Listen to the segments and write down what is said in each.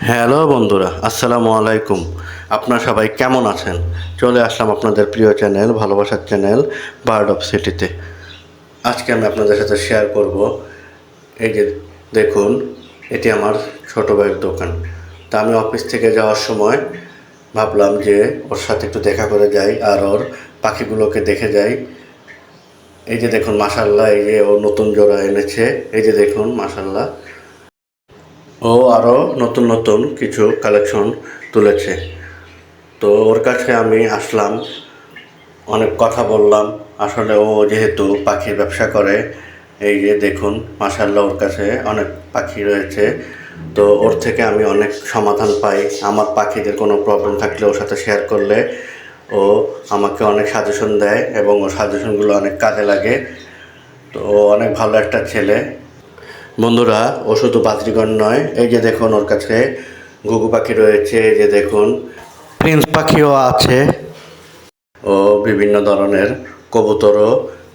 Hello বন্ধুরা, আসসালামু আলাইকুম। আপনারা সবাই কেমন আছেন? চলে আসলাম আপনাদের প্রিয় চ্যানেল, ভালোবাসার চ্যানেল বার্ড অফ সিটিতে। আজকে আমি আপনাদের সাথে শেয়ার করব, এই যে দেখুন, এটি আমার ছোট ভাইয়ের দোকান। তা আমি অফিস থেকে যাওয়ার সময় ভাবলাম যে ওর সাথে একটু দেখা করে যাই আর ওর পাখিগুলোকে দেখে যাই। এই যে দেখুন মাশাল্লাহ, এই যে ও নতুন জোড়া এনেছে। এই যে দেখুন মাশাল্লাহ, ও আরও নতুন নতুন কিছু কালেকশন তুলেছে। তো ওর কাছে আমি আসলাম, অনেক কথা বললাম। আসলে ও যেহেতু পাখির ব্যবসা করে, এই যে দেখুন মাশাআল্লাহ, ওর কাছে অনেক পাখি রয়েছে। তো ওর থেকে আমি অনেক সমাধান পাই। আমার পাখিদের কোনো প্রবলেম থাকলে ওর সাথে শেয়ার করলে ও আমাকে অনেক সাজেশন দেয় এবং ওর সাজেশনগুলো অনেক কাজে লাগে। তো ও অনেক ভালো একটা ছেলে। বন্ধুরা, ও শুধু বাজরিগর নয়, এই যে দেখুন ওর কাছে ঘুঘু পাখি রয়েছে, এই যে দেখুন প্রিন্স পাখিও আছে। ও বিভিন্ন ধরনের কবুতরও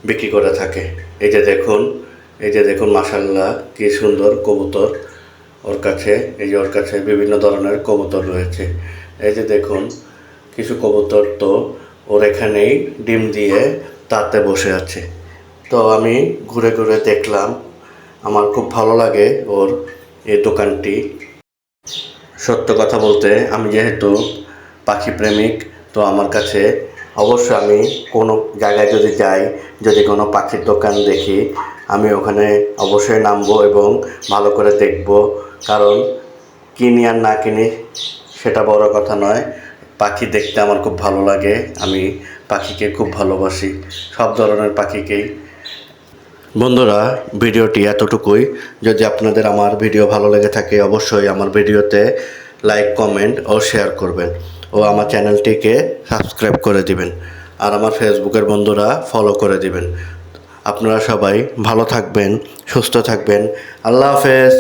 বিক্রি করে থাকে। এই যে দেখুন, এই যে দেখুন মাশাল্লাহ, কি সুন্দর কবুতর ওর কাছে। এই যে ওর কাছে বিভিন্ন ধরনের কবুতর রয়েছে। এই যে দেখুন কিছু কবুতর তো ওর এখানেই ডিম দিয়ে তাতে বসে আছে। তো আমি ঘুরে ঘুরে দেখলাম, আমার খুব ভালো লাগে ওর এই দোকানটি। সত্য কথা বলতে, আমি যেহেতু পাখি প্রেমিক, তো আমার কাছে অবশ্য আমি কোনো জায়গায় যদি যাই, যদি কোনো পাখির দোকান দেখি, আমি ওখানে অবশ্যই নামবো এবং ভালো করে দেখব। কারণ কিনি আর না কিনি সেটা বড় কথা নয়, পাখি দেখতে আমার খুব ভালো লাগে। আমি পাখিকে খুব ভালোবাসি, সব ধরনের পাখিকেই। বন্ধুরা, ভিডিওটি এতটুকুই। যদি আপনাদের আমার ভিডিও ভালো লেগে থাকে, অবশ্যই আমার ভিডিওতে লাইক, কমেন্ট ও শেয়ার করবেন ও আমার চ্যানেলটিকে সাবস্ক্রাইব করে দিবেন। আর আমার ফেসবুকের বন্ধুরা ফলো করে দিবেন। আপনারা সবাই ভালো থাকবেন, সুস্থ থাকবেন। আল্লাহ হাফেজ।